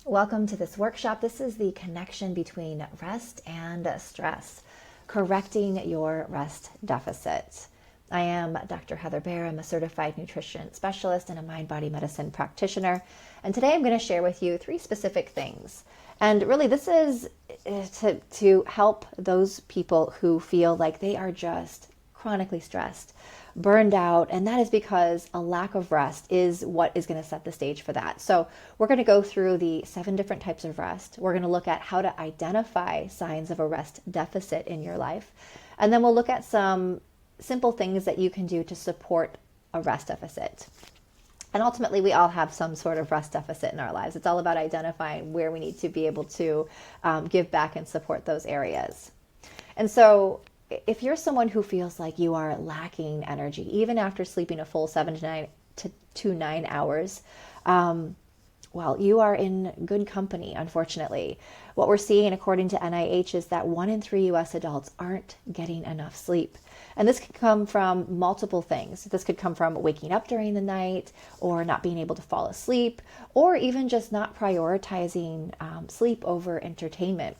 Welcome to this workshop. This is the connection between rest and stress, correcting your rest deficit. I am Dr. Heather Behr. I'm a certified nutrition specialist and a mind-body medicine practitioner. And today I'm going to share with you 3 specific things. And really this is to help those people who feel like they are just chronically stressed, burned out, and that is because a lack of rest is what is going to set the stage for that. So we're going to go through the 7 different types of rest. We're going to look at how to identify signs of a rest deficit in your life. And then we'll look at some simple things that you can do to support a rest deficit. And ultimately, we all have some sort of rest deficit in our lives. It's all about identifying where we need to be able to give back and support those areas. And so if you're someone who feels like you are lacking energy, even after sleeping a full 7 to 9 hours, well, you are in good company, unfortunately. What we're seeing, according to NIH, is that 1 in 3 U.S. adults aren't getting enough sleep. And this could come from multiple things. This could come from waking up during the night, or not being able to fall asleep, or even just not prioritizing sleep over entertainment.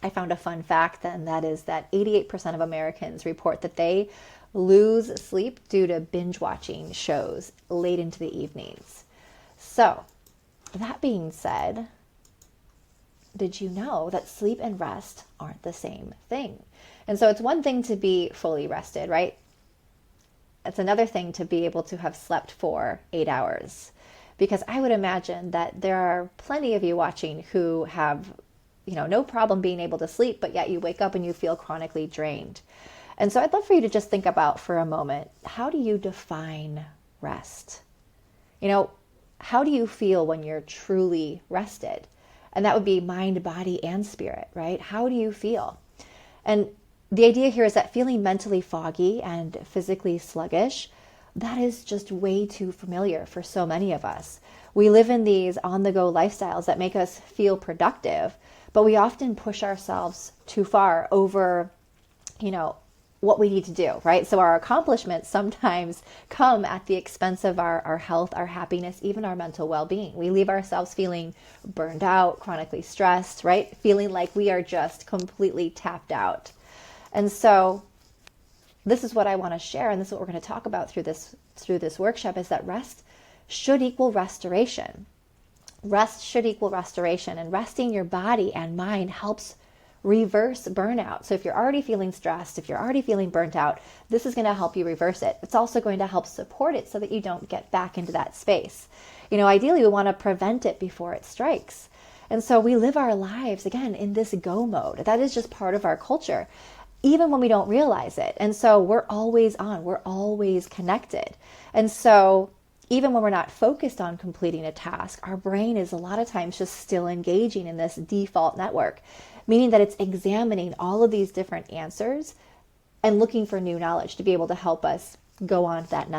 I found a fun fact, and that is that 88% of Americans report that they lose sleep due to binge watching shows late into the evenings. So, that being said, did you know that sleep and rest aren't the same thing? And so it's one thing to be fully rested, right? It's another thing to be able to have slept for 8 hours. Because I would imagine that there are plenty of you watching who have no problem being able to sleep, but yet you wake up and you feel chronically drained. And so I'd love for you to just think about for a moment, how do you define rest? How do you feel when you're truly rested? And that would be mind, body, and spirit, right? How do you feel? And the idea here is that feeling mentally foggy and physically sluggish, that is just way too familiar for so many of us. We live in these on-the-go lifestyles that make us feel productive, but we often push ourselves too far over, what we need to do, right? So our accomplishments sometimes come at the expense of our health, our happiness, even our mental well-being. We leave ourselves feeling burned out, chronically stressed, right? Feeling like we are just completely tapped out. And so this is what I want to share, and this is what we're going to talk about through this workshop, is that rest should equal restoration. Rest should equal restoration, and resting your body and mind helps reverse burnout. So if you're already feeling stressed, if you're already feeling burnt out, this is going to help you reverse it. It's also going to help support it so that you don't get back into that space. Ideally, we want to prevent it before it strikes. And so we live our lives, again, in this go mode. That is just part of our culture, even when we don't realize it. And so we're always on, we're always connected. And so even when we're not focused on completing a task, our brain is a lot of times just still engaging in this default network, meaning that it's examining all of these different answers and looking for new knowledge to be able to help us go on to that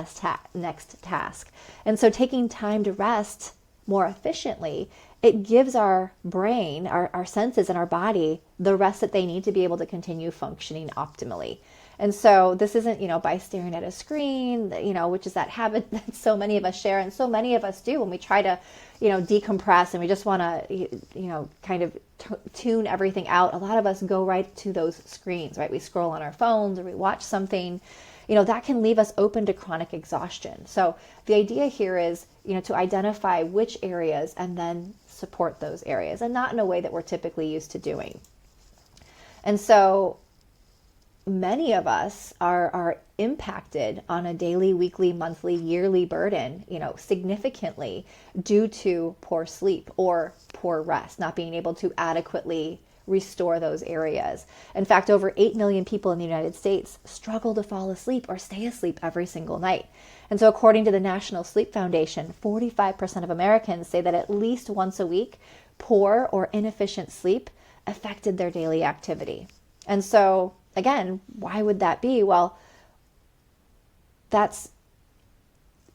next task. And so taking time to rest more efficiently, it gives our brain, our senses and our body the rest that they need to be able to continue functioning optimally. And so this isn't, by staring at a screen, which is that habit that so many of us share and so many of us do when we try to, decompress and we just want to, kind of tune everything out. A lot of us go right to those screens, right? We scroll on our phones or we watch something, that can leave us open to chronic exhaustion. So the idea here is, to identify which areas and then support those areas, and not in a way that we're typically used to doing. And so many of us are impacted on a daily, weekly, monthly, yearly burden, significantly due to poor sleep or poor rest, not being able to adequately restore those areas. In fact, over 8 million people in the United States struggle to fall asleep or stay asleep every single night. And so according to the National Sleep Foundation, 45% of Americans say that at least once a week, poor or inefficient sleep affected their daily activity. And so again, why would that be? Well, that's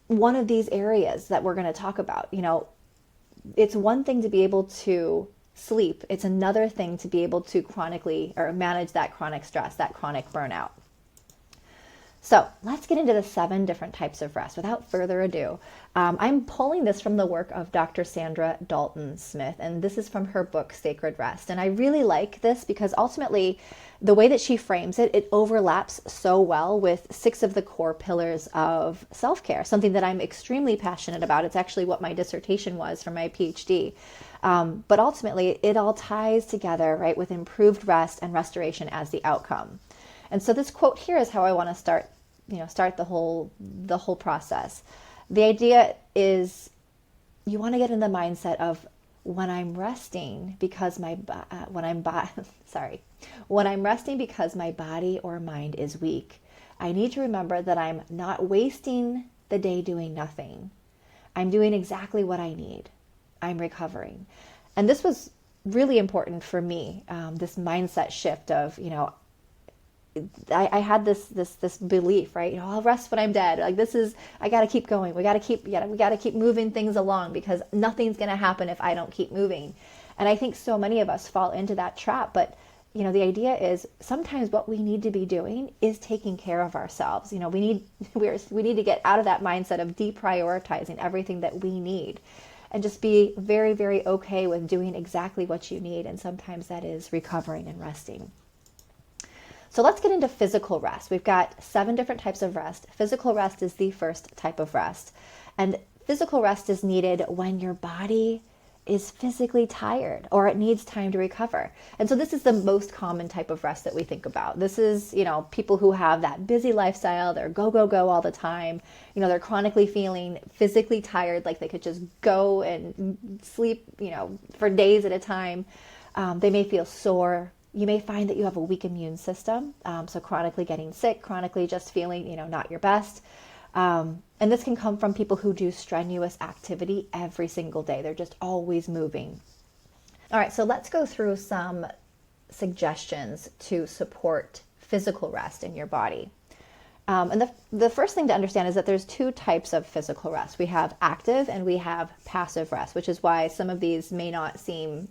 one of these areas that we're going to talk about. It's one thing to be able to sleep. It's another thing to be able to chronically or manage that chronic stress, that chronic burnout. So let's get into the 7 different types of rest. Without further ado, I'm pulling this from the work of Dr. Sandra Dalton Smith, and this is from her book, Sacred Rest. And I really like this because ultimately, the way that she frames it, it overlaps so well with 6 of the core pillars of self-care, something that I'm extremely passionate about. It's actually what my dissertation was for my PhD. But ultimately, it all ties together, right, with improved rest and restoration as the outcome. And so this quote here is how I want to start the whole process. The idea is you want to get in the mindset of when I'm resting because when I'm resting because my body or mind is weak, I need to remember that I'm not wasting the day doing nothing. I'm doing exactly what I need. I'm recovering. And this was really important for me, this mindset shift of, I had this belief, right? I'll rest when I'm dead. Like I got to keep going. We got to keep moving things along because nothing's going to happen if I don't keep moving. And I think so many of us fall into that trap. But, the idea is sometimes what we need to be doing is taking care of ourselves. We need to get out of that mindset of deprioritizing everything that we need and just be very, very okay with doing exactly what you need. And sometimes that is recovering and resting. So let's get into physical rest. We've got 7 different types of rest. Physical rest is the first type of rest. And physical rest is needed when your body is physically tired or it needs time to recover. And so this is the most common type of rest that we think about. This is, people who have that busy lifestyle, they're go, go, go all the time. They're chronically feeling physically tired, like they could just go and sleep, for days at a time. They may feel sore. You may find that you have a weak immune system, so chronically getting sick, chronically just feeling, not your best. And this can come from people who do strenuous activity every single day. They're just always moving. All right, so let's go through some suggestions to support physical rest in your body. And the first thing to understand is that there's 2 types of physical rest. We have active and we have passive rest, which is why some of these may not seem,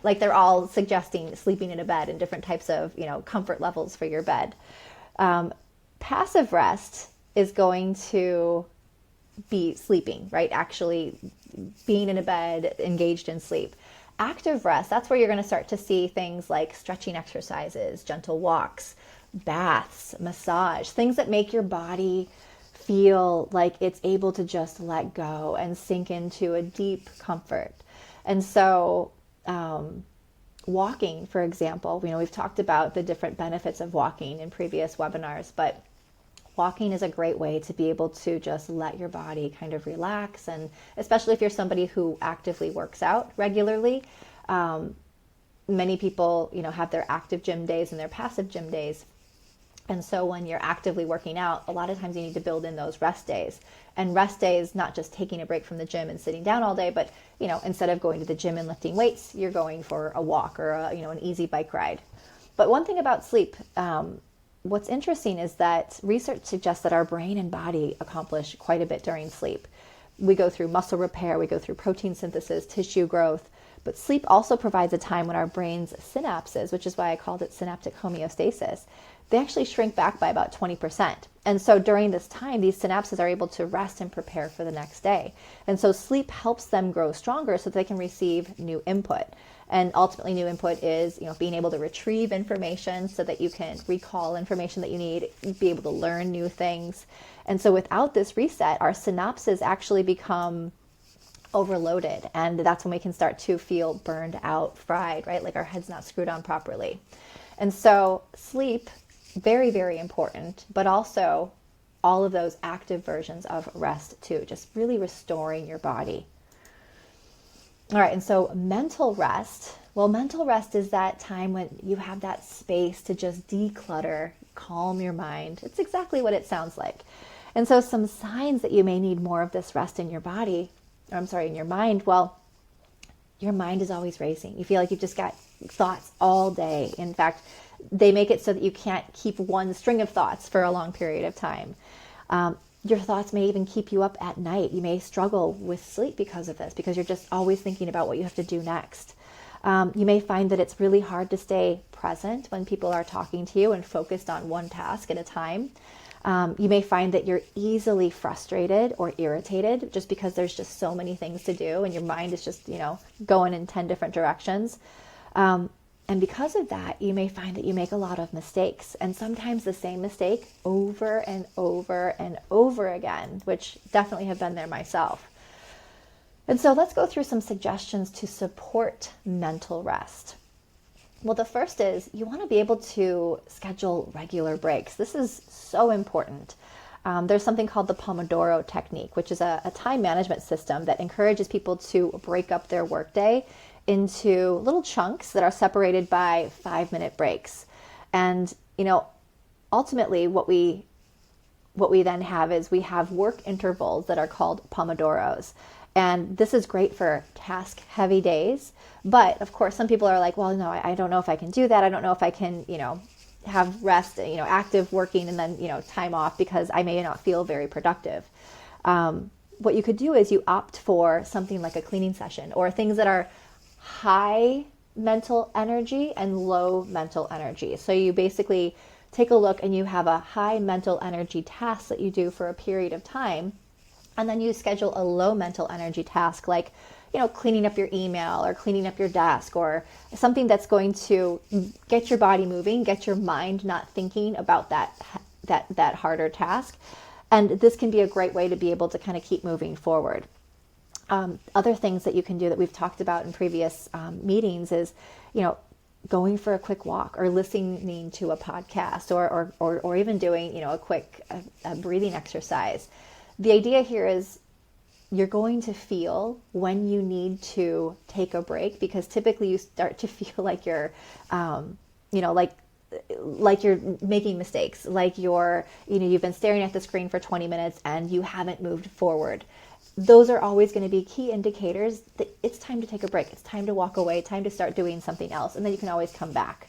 like they're all suggesting sleeping in a bed and different types of, comfort levels for your bed. Passive rest is going to be sleeping, right? Actually being in a bed, engaged in sleep. Active rest, that's where you're going to start to see things like stretching exercises, gentle walks, baths, massage, things that make your body feel like it's able to just let go and sink into a deep comfort. And so walking, for example, we've talked about the different benefits of walking in previous webinars, but walking is a great way to be able to just let your body kind of relax. And especially if you're somebody who actively works out regularly, many people, have their active gym days and their passive gym days. And so when you're actively working out, a lot of times you need to build in those rest days. And rest days, not just taking a break from the gym and sitting down all day, but, instead of going to the gym and lifting weights, you're going for a walk or an easy bike ride. But one thing about sleep, what's interesting is that research suggests that our brain and body accomplish quite a bit during sleep. We go through muscle repair, we go through protein synthesis, tissue growth, but sleep also provides a time when our brain's synapses, which is why I called it synaptic homeostasis, they actually shrink back by about 20%. And so during this time, these synapses are able to rest and prepare for the next day. And so sleep helps them grow stronger so that they can receive new input. And ultimately, new input is, being able to retrieve information so that you can recall information that you need, be able to learn new things. And so without this reset, our synapses actually become overloaded. And that's when we can start to feel burned out, fried, right? Like our head's not screwed on properly. And so sleep, very, very important, but also all of those active versions of rest too, just really restoring your body. All right, and so mental rest. Well, mental rest is that time when you have that space to just declutter, calm your mind. It's exactly what it sounds like. And so some signs that you may need more of this rest in your body, in your mind, well, your mind is always racing. You feel like you've just got thoughts all day. In fact, they make it so that you can't keep one string of thoughts for a long period of time. Your thoughts may even keep you up at night. You may struggle with sleep because of this, because you're just always thinking about what you have to do next. You may find that it's really hard to stay present when people are talking to you and focused on one task at a time. You may find that you're easily frustrated or irritated just because there's just so many things to do and your mind is just, going in 10 different directions. And because of that, you may find that you make a lot of mistakes, and sometimes the same mistake over and over and over again, which definitely have been there myself. And so let's go through some suggestions to support mental rest. Well, the first is you want to be able to schedule regular breaks. This is so important. There's something called the Pomodoro technique, which is a time management system that encourages people to break up their workday into little chunks that are separated by 5-minute breaks. And, ultimately what we then have is we have work intervals that are called Pomodoros. And this is great for task heavy days. But of course, some people are like, well, no, I don't know if I can do that. I don't know if I can, have rest, active working and then, time off because I may not feel very productive. What you could do is you opt for something like a cleaning session or things that are high mental energy and low mental energy. So you basically take a look and you have a high mental energy task that you do for a period of time. And then you schedule a low mental energy task like, cleaning up your email or cleaning up your desk or something that's going to get your body moving, get your mind not thinking about that harder task. And this can be a great way to be able to kind of keep moving forward. Other things that you can do that we've talked about in previous meetings is, going for a quick walk or listening to a podcast or even doing, a quick breathing exercise. The idea here is you're going to feel when you need to take a break, because typically you start to feel like you're, like you're making mistakes, like you've been staring at the screen for 20 minutes and you haven't moved forward. Those are always going to be key indicators that it's time to take a break. It's time to walk away, time to start doing something else. And then you can always come back.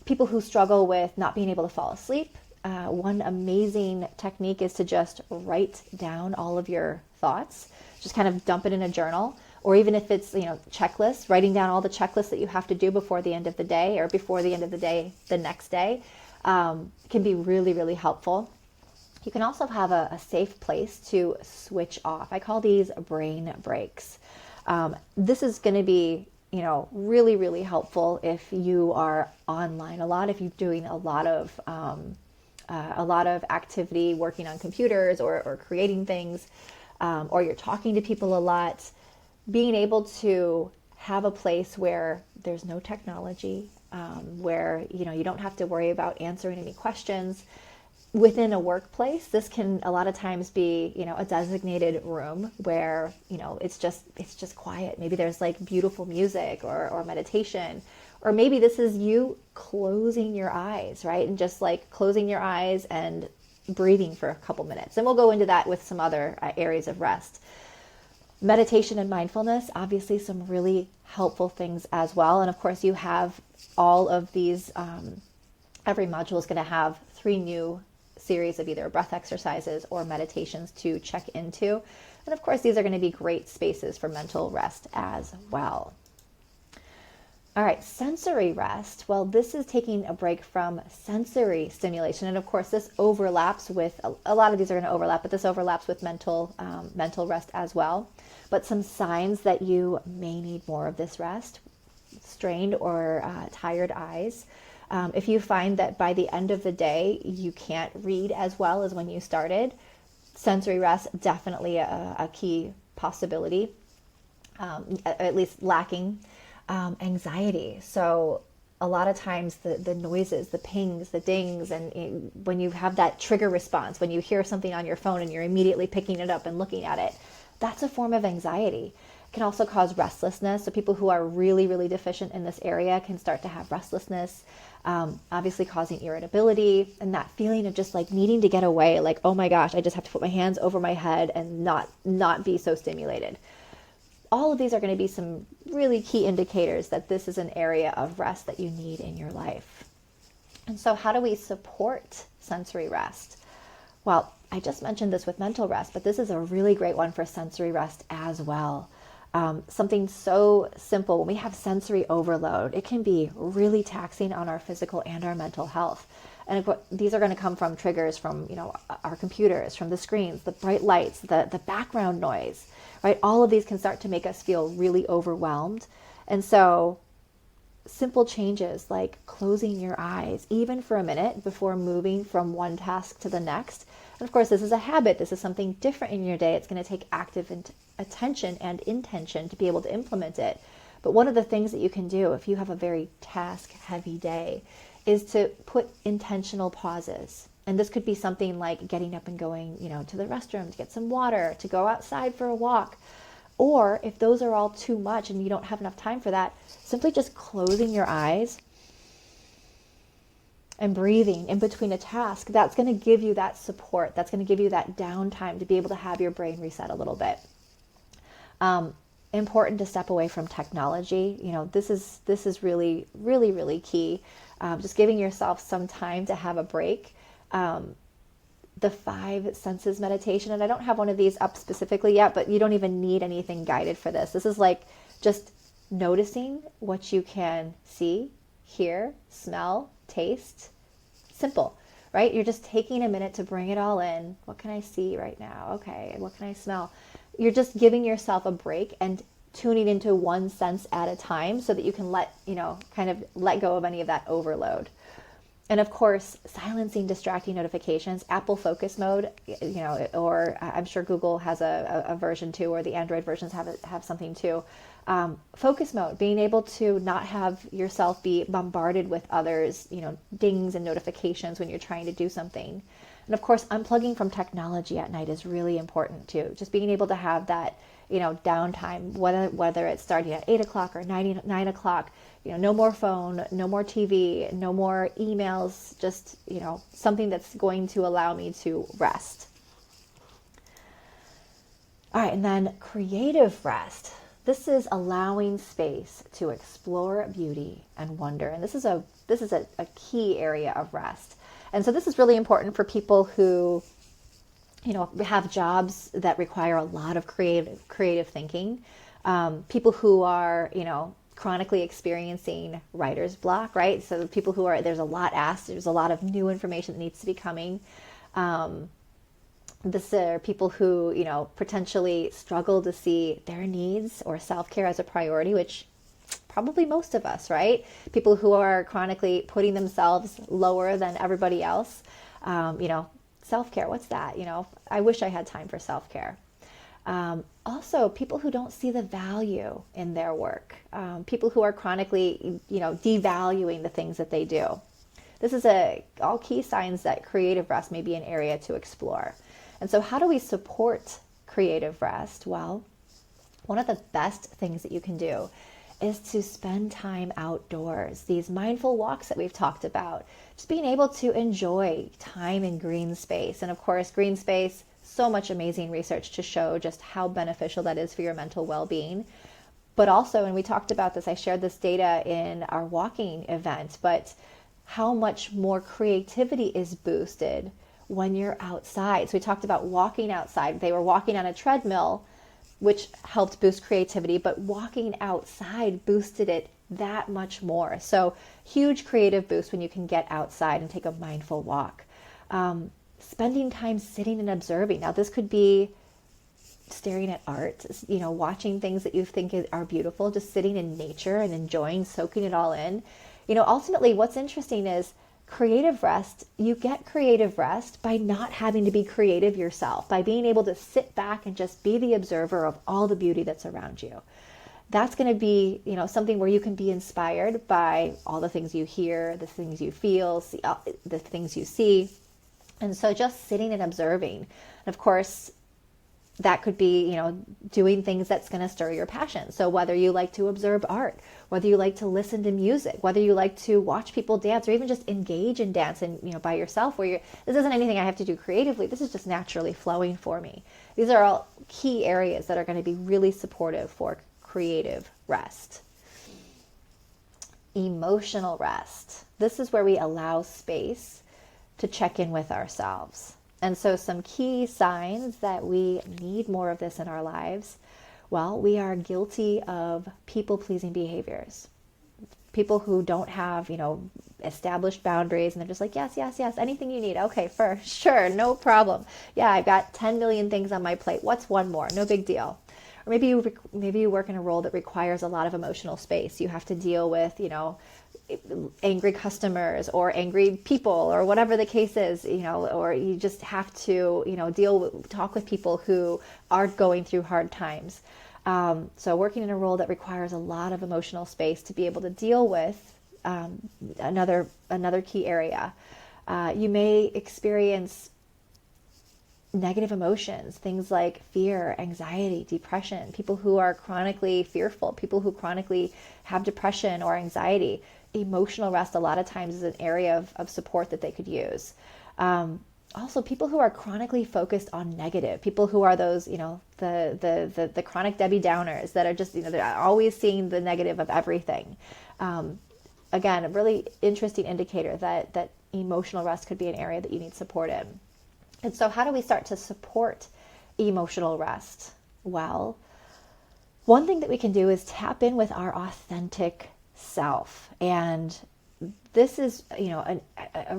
People who struggle with not being able to fall asleep, one amazing technique is to just write down all of your thoughts, just kind of dump it in a journal, or even if it's, checklists, writing down all the checklists that you have to do before the end of the day or before the end of the day, the next day, can be really, really helpful. You can also have a safe place to switch off. I call these brain breaks. This is going to be, really, really helpful if you are online a lot, if you're doing a lot of activity, working on computers or creating things, or you're talking to people a lot. Being able to have a place where there's no technology, where you don't have to worry about answering any questions. Within a workplace, this can a lot of times be, a designated room where, it's just quiet. Maybe there's like beautiful music or meditation, or maybe this is you closing your eyes, right? And just like closing your eyes and breathing for a couple minutes. And we'll go into that with some other areas of rest. Meditation and mindfulness, obviously some really helpful things as well. And of course you have all of these, every module is going to have 3 new series of either breath exercises or meditations to check into. And of course, these are going to be great spaces for mental rest as well. All right, sensory rest. Well, this is taking a break from sensory stimulation. And of course, this overlaps with, a lot of these are going to overlap, but this overlaps with mental rest as well. But some signs that you may need more of this rest: strained or tired eyes. If you find that by the end of the day, you can't read as well as when you started, sensory rest, definitely a key possibility, at least lacking. Anxiety. So a lot of times the noises, the pings, the dings, and when you have that trigger response, when you hear something on your phone and you're immediately picking it up and looking at it, that's a form of anxiety. It can also cause restlessness. So people who are really, really deficient in this area can start to have restlessness, obviously causing irritability and that feeling of just like needing to get away. Like, oh my gosh, I just have to put my hands over my head and not be so stimulated. All of these are going to be some really key indicators that this is an area of rest that you need in your life. And so how do we support sensory rest? Well, I just mentioned this with mental rest, but this is a really great one for sensory rest as well. Something so simple, when we have sensory overload, it can be really taxing on our physical and our mental health. And these are going to come from triggers from, our computers, from the screens, the bright lights, the background noise, right? All of these can start to make us feel really overwhelmed. And so simple changes like closing your eyes, even for a minute, before moving from one task to the next. And of course, this is a habit. This is something different in your day. It's going to take active attention and intention to be able to implement it. But one of the things that you can do if you have a very task-heavy day is to put intentional pauses. And this could be something like getting up and going, to the restroom to get some water, to go outside for a walk. Or if those are all too much and you don't have enough time for that, simply just closing your eyes and breathing in between a task. That's going to give you that support. That's going to give you that downtime to be able to have your brain reset a little bit. Important to step away from technology. This is really, really, really key. Just giving yourself some time to have a break. The 5 senses meditation, and I don't have one of these up specifically yet, but you don't even need anything guided for this. This is like just noticing what you can see, hear, smell, taste. Simple, right? You're just taking a minute to bring it all in. What can I see right now? Okay, what can I smell? You're just giving yourself a break and tuning into one sense at a time so that you can let go of any of that overload. And of course, silencing distracting notifications, Apple focus mode, or I'm sure Google has a version too, or the Android versions have something too. Focus mode, being able to not have yourself be bombarded with others, dings and notifications when you're trying to do something. And of course, unplugging from technology at night is really important too. Just being able to have that, downtime, whether it's starting at 8 o'clock or 9 o'clock, no more phone, no more TV, no more emails, just, something that's going to allow me to rest. All right, and then creative rest. This is allowing space to explore beauty and wonder. And this is a key area of rest. And so this is really important for people who, have jobs that require a lot of creative thinking. People who are, chronically experiencing writer's block, right? So people who there's a lot asked, there's a lot of new information that needs to be coming. This are people who, potentially struggle to see their needs or self-care as a priority, which probably most of us, right? People who are chronically putting themselves lower than everybody else. Self-care, what's that? I wish I had time for self-care. Also, people who don't see the value in their work. People who are chronically, devaluing the things that they do. This is all key signs that creative rest may be an area to explore. And so how do we support creative rest? Well, one of the best things that you can do is to spend time outdoors. These mindful walks that we've talked about, just being able to enjoy time in green space. And of course, green space, so much amazing research to show just how beneficial that is for your mental well-being. But also, and we talked about this, I shared this data in our walking event, but how much more creativity is boosted when you're outside. So we talked about walking outside. They were walking on a treadmill, which helped boost creativity, but walking outside boosted it that much more. So huge creative boost when you can get outside and take a mindful walk. Spending time sitting and observing. Now this could be staring at art, watching things that you think are beautiful, just sitting in nature and enjoying, soaking it all in. Ultimately what's interesting is creative rest. You get creative rest by not having to be creative yourself, by being able to sit back and just be the observer of all the beauty that's around you. That's going to be, something where you can be inspired by all the things you hear, the things you feel, the things you see. And so just sitting and observing. And of course, that could be, doing things that's going to stir your passion. So whether you like to observe art, whether you like to listen to music, whether you like to watch people dance, or even just engage in dance and, by yourself, this isn't anything I have to do creatively. This is just naturally flowing for me. These are all key areas that are going to be really supportive for creative rest. Emotional rest. This is where we allow space to check in with ourselves. And so some key signs that we need more of this in our lives. Well, we are guilty of people-pleasing behaviors. People who don't have, established boundaries, and they're just like, yes, yes, yes, anything you need. Okay, for sure, no problem. Yeah, I've got 10 million things on my plate. What's one more? No big deal. Or maybe you work in a role that requires a lot of emotional space. You have to deal with, angry customers or angry people or whatever the case is, or you just have to, talk with people who are going through hard times. So working in a role that requires a lot of emotional space to be able to deal with another key area. You may experience negative emotions, things like fear, anxiety, depression, people who are chronically fearful, people who chronically have depression or anxiety. Emotional rest a lot of times is an area of support that they could use. Also, people who are chronically focused on negative, people who are those, the chronic Debbie Downers that are just, they're always seeing the negative of everything. Again, a really interesting indicator that emotional rest could be an area that you need support in. And so how do we start to support emotional rest? Well, one thing that we can do is tap in with our authentic self. And this is, a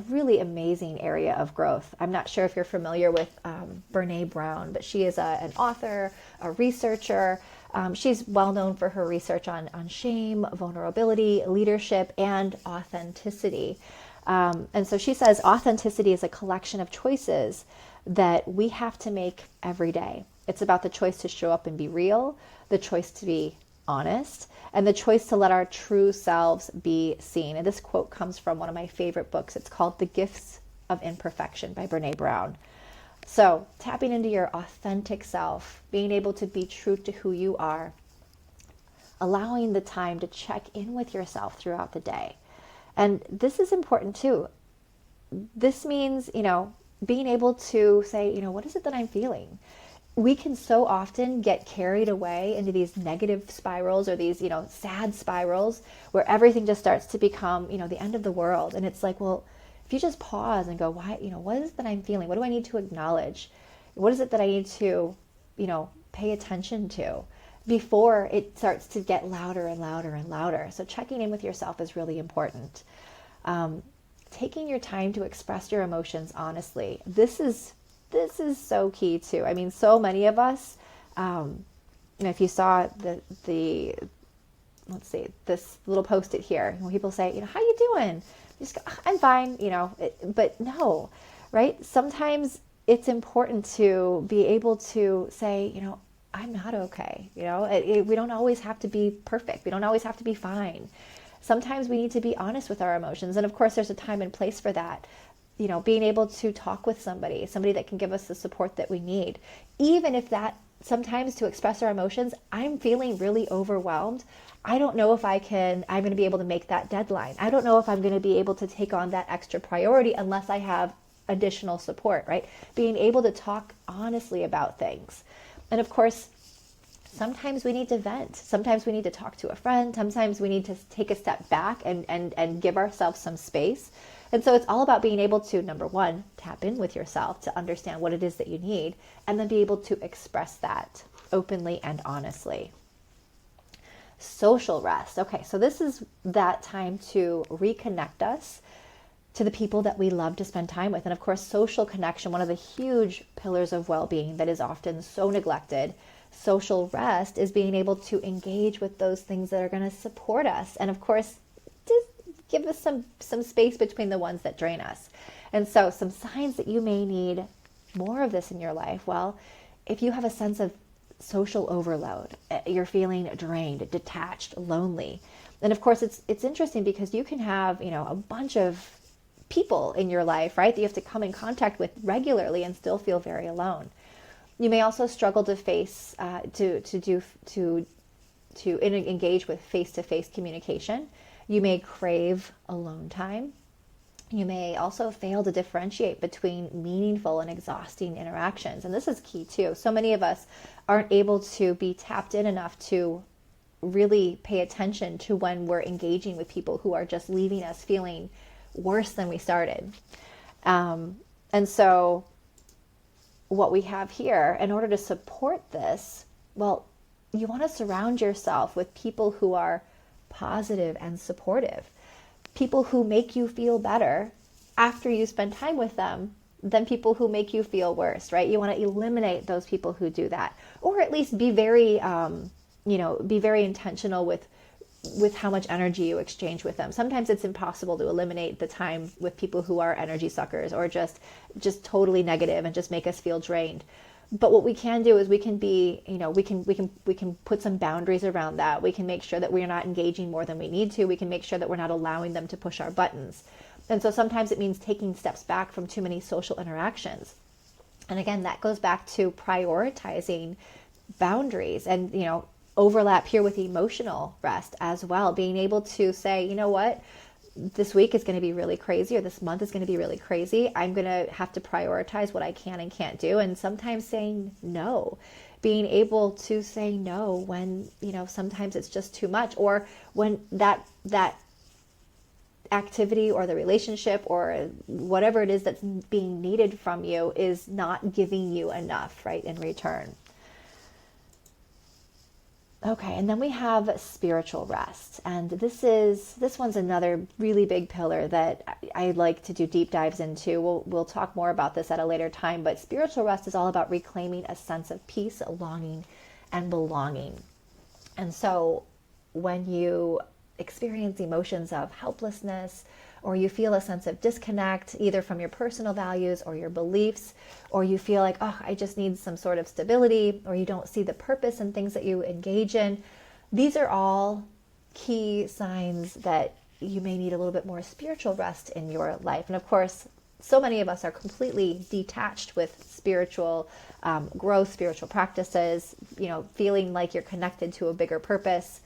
really amazing area of growth. I'm not sure if you're familiar with Brené Brown, but she is an author, a researcher. She's well known for her research on shame, vulnerability, leadership, and authenticity. And so she says authenticity is a collection of choices that we have to make every day. It's about the choice to show up and be real, the choice to be honest, and the choice to let our true selves be seen. And this quote comes from one of my favorite books. It's called The Gifts of Imperfection by Brené Brown. So tapping into your authentic self, being able to be true to who you are, allowing the time to check in with yourself throughout the day. And this is important too. This means, being able to say, what is it that I'm feeling? We can so often get carried away into these negative spirals or these, sad spirals where everything just starts to become, the end of the world. And it's like, well, if you just pause and go, why, what is it that I'm feeling? What do I need to acknowledge? What is it that I need to, pay attention to before it starts to get louder and louder and louder? So checking in with yourself is really important. Taking your time to express your emotions honestly. This is so key too. I mean, so many of us, if you saw the let's see, this little post-it here, when people say, how you doing? You just go, I'm fine, but no, right? Sometimes it's important to be able to say, I'm not okay. We don't always have to be perfect. We don't always have to be fine. Sometimes we need to be honest with our emotions. And of course, there's a time and place for that. Being able to talk with somebody that can give us the support that we need. Even if that sometimes to express our emotions, I'm feeling really overwhelmed. I don't know if I'm going to be able to make that deadline. I don't know if I'm going to be able to take on that extra priority unless I have additional support, right? Being able to talk honestly about things. And of course, sometimes we need to vent. Sometimes we need to talk to a friend. Sometimes we need to take a step back and give ourselves some space. And so it's all about being able to, number one, tap in with yourself to understand what it is that you need, and then be able to express that openly and honestly. Social rest. Okay, so this is that time to reconnect us to the people that we love to spend time with. And of course, social connection, one of the huge pillars of well-being that is often so neglected. Social rest is being able to engage with those things that are going to support us. And of course, just give us some space between the ones that drain us. And so some signs that you may need more of this in your life. Well, if you have a sense of social overload, you're feeling drained, detached, lonely. And of course, it's interesting because you can have, a bunch of people in your life, right, that you have to come in contact with regularly and still feel very alone. You may also struggle to engage with face-to-face communication. You may crave alone time. You may also fail to differentiate between meaningful and exhausting interactions. And this is key too. So many of us aren't able to be tapped in enough to really pay attention to when we're engaging with people who are just leaving us feeling worse than we started. And so what we have here, in order to support this, well, you want to surround yourself with people who are positive and supportive, people who make you feel better after you spend time with them than people who make you feel worse, right? You want to eliminate those people who do that, or at least be very, be very intentional with how much energy you exchange with them. Sometimes it's impossible to eliminate the time with people who are energy suckers or just totally negative and just make us feel drained. But what we can do is we can be, we can put some boundaries around that. We can make sure that we're not engaging more than we need to. We can make sure that we're not allowing them to push our buttons. And so sometimes it means taking steps back from too many social interactions. And again, that goes back to prioritizing boundaries and, overlap here with emotional rest as well. Being able to say, you know what, this week is going to be really crazy, or this month is going to be really crazy. I'm going to have to prioritize what I can and can't do. And sometimes saying no, being able to say no when, sometimes it's just too much, or when that activity or the relationship or whatever it is that's being needed from you is not giving you enough, right, in return. Okay, and then we have spiritual rest. And this one's another really big pillar that I like to do deep dives into. We'll talk more about this at a later time, but spiritual rest is all about reclaiming a sense of peace, longing, and belonging. And so when you experience emotions of helplessness, or you feel a sense of disconnect, either from your personal values or your beliefs, or you feel like, oh, I just need some sort of stability, or you don't see the purpose in things that you engage in, these are all key signs that you may need a little bit more spiritual rest in your life. And of course, so many of us are completely detached with spiritual growth, spiritual practices, feeling like you're connected to a bigger purpose.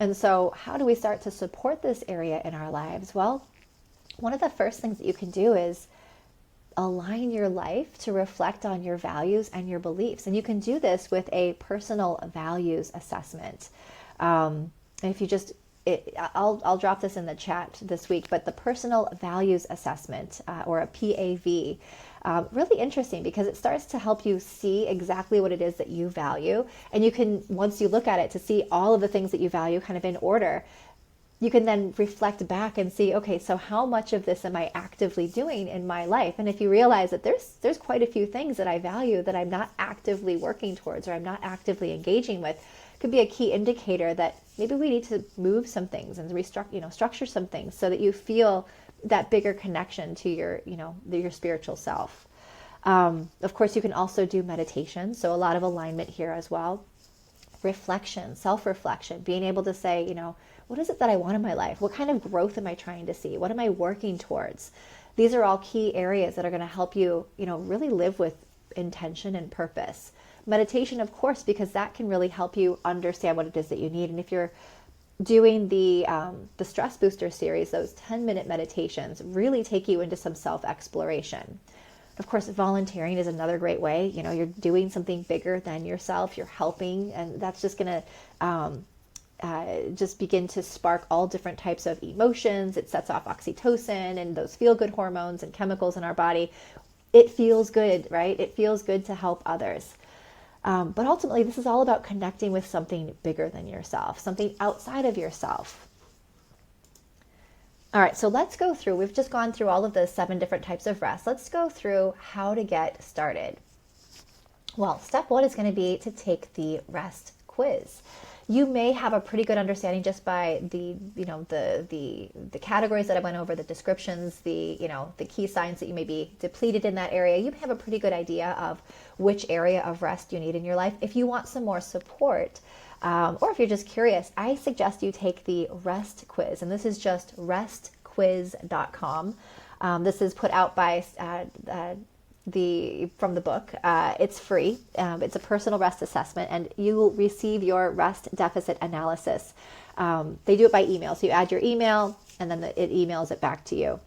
And so how do we start to support this area in our lives? Well, one of the first things that you can do is align your life to reflect on your values and your beliefs. And you can do this with a personal values assessment. And if you just, I'll drop this in the chat this week, but the personal values assessment, or a PAV, really interesting because it starts to help you see exactly what it is that you value. And you can, once you look at it, to see all of the things that you value kind of in order, you can then reflect back and see, okay, so how much of this am I actively doing in my life? And if you realize that there's quite a few things that I value that I'm not actively working towards, or I'm not actively engaging with, could be a key indicator that maybe we need to move some things and structure some things so that you feel that bigger connection to your spiritual self. Of course, you can also do meditation. So a lot of alignment here as well. Reflection, self-reflection, being able to say, what is it that I want in my life? What kind of growth am I trying to see? What am I working towards? These are all key areas that are going to help you, really live with intention and purpose. Meditation, of course, because that can really help you understand what it is that you need. And if you're doing the Stress Booster series, those 10-minute meditations really take you into some self-exploration. Of course, volunteering is another great way. You're doing something bigger than yourself. You're helping, and that's just going to just begin to spark all different types of emotions. It sets off oxytocin and those feel-good hormones and chemicals in our body. It feels good, right? It feels good to help others. But ultimately, this is all about connecting with something bigger than yourself, something outside of yourself. All right, so let's go through. We've just gone through all of the 7 different types of rest. Let's go through how to get started. Well, step 1 is going to be to take the rest quiz. You may have a pretty good understanding just by the categories that I went over, the descriptions, the key signs that you may be depleted in that area. You may have a pretty good idea of which area of rest you need in your life. If you want some more support, or if you're just curious, I suggest you take the rest quiz, and this is just restquiz.com. This is put out by from the book. It's free. It's a personal rest assessment, and you will receive your rest deficit analysis. They do it by email, so you add your email, and then it emails it back to you.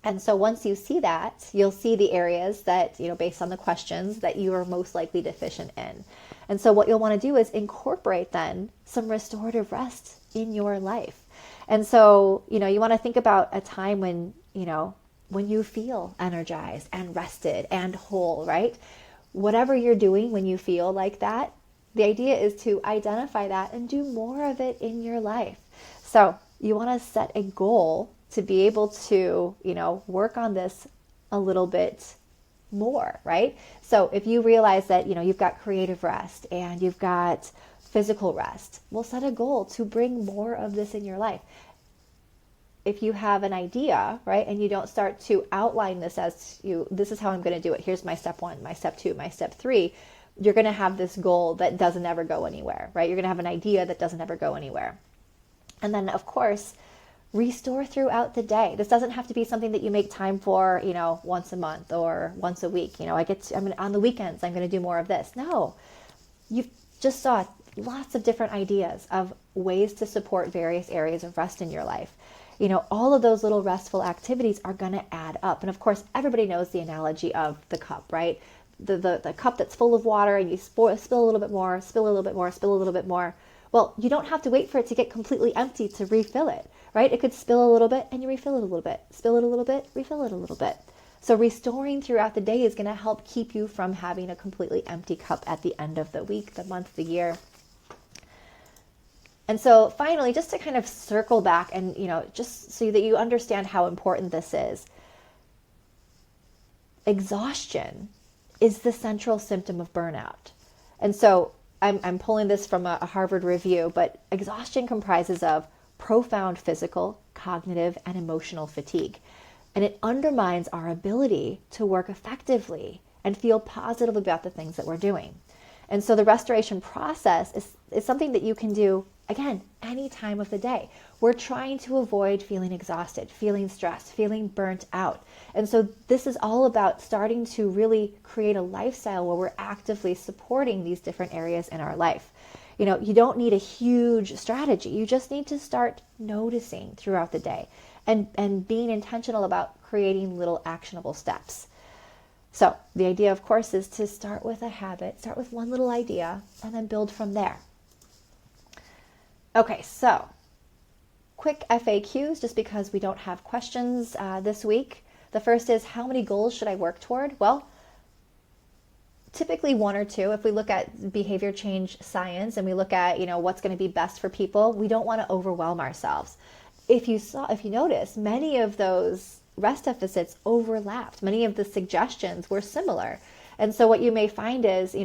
And so once you see that, you'll see the areas that, based on the questions, that you are most likely deficient in. And so what you'll want to do is incorporate then some restorative rest in your life. And so, you want to think about a time when you feel energized and rested and whole, right? Whatever you're doing when you feel like that, The idea is to identify that and do more of it in your life. So you want to set a goal to be able to, work on this a little bit more, right? So if you realize that, you've got creative rest and you've got physical rest, we'll set a goal to bring more of this in your life. If you have an idea, right, and you don't start to outline this as this is how I'm going to do it. Here's my step 1, my step 2, my step 3. You're going to have this goal that doesn't ever go anywhere, right? You're going to have an idea that doesn't ever go anywhere. And then, of course, restore throughout the day. This doesn't have to be something that you make time for, once a month or once a week. On the weekends, I'm going to do more of this. No, you just saw lots of different ideas of ways to support various areas of rest in your life. All of those little restful activities are going to add up. And of course, everybody knows the analogy of the cup, right? The cup that's full of water and you spill a little bit more, spill a little bit more, spill a little bit more. Well, you don't have to wait for it to get completely empty to refill it, right? It could spill a little bit and you refill it a little bit. Spill it a little bit, refill it a little bit. So restoring throughout the day is going to help keep you from having a completely empty cup at the end of the week, the month, the year. And so finally, just to kind of circle back and, just so that you understand how important this is, exhaustion is the central symptom of burnout. And so I'm pulling this from a Harvard review, but exhaustion comprises of profound physical, cognitive, and emotional fatigue. And it undermines our ability to work effectively and feel positive about the things that we're doing. And so the restoration process is something that you can do, again, any time of the day. We're trying to avoid feeling exhausted, feeling stressed, feeling burnt out. And so this is all about starting to really create a lifestyle where we're actively supporting these different areas in our life. You don't need a huge strategy. You just need to start noticing throughout the day and being intentional about creating little actionable steps. So the idea, of course, is to start with a habit, start with one little idea, and then build from there. Okay, so quick FAQs, just because we don't have questions this week. The first is, how many goals should I work toward? Well, typically 1 or 2. If we look at behavior change science and we look at, what's going to be best for people, we don't want to overwhelm ourselves. If you notice, many of those rest deficits overlapped. Many of the suggestions were similar. And so what you may find is,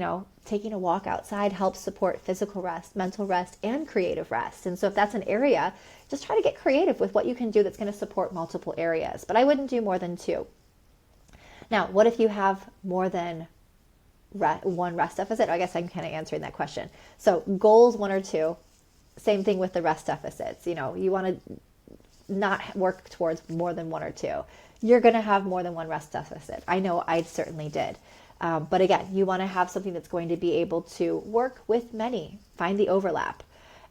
taking a walk outside helps support physical rest, mental rest, and creative rest. And so if that's an area, just try to get creative with what you can do that's going to support multiple areas. But I wouldn't do more than 2. Now, what if you have more than one rest deficit? I guess I'm kind of answering that question. So goals 1 or 2, same thing with the rest deficits. You want to not work towards more than 1 or 2. You're going to have more than one rest deficit. I know I certainly did. But again, you want to have something that's going to be able to work with many, find the overlap.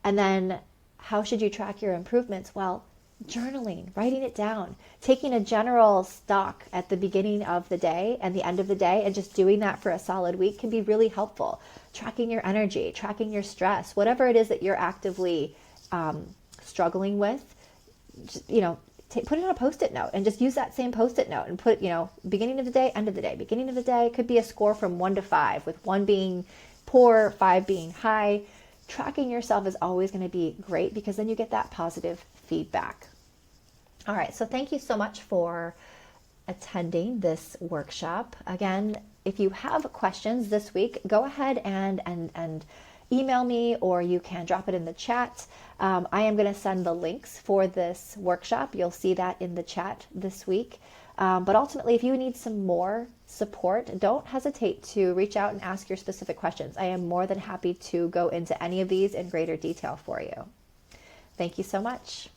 And then how should you track your improvements? Well, journaling, writing it down, taking a general stock at the beginning of the day and the end of the day, and just doing that for a solid week can be really helpful. Tracking your energy, tracking your stress, whatever it is that you're actively struggling with, just, put it on a Post-it note and just use that same Post-it note and put, beginning of the day, end of the day. Beginning of the day could be a score from 1 to 5, with 1 being poor, 5 being high. Tracking yourself is always going to be great because then you get that positive feedback. All right, so thank you so much for attending this workshop. Again, if you have questions this week, go ahead and email me, or you can drop it in the chat. I am going to send the links for this workshop. You'll see that in the chat this week. But ultimately, if you need some more support, don't hesitate to reach out and ask your specific questions. I am more than happy to go into any of these in greater detail for you. Thank you so much.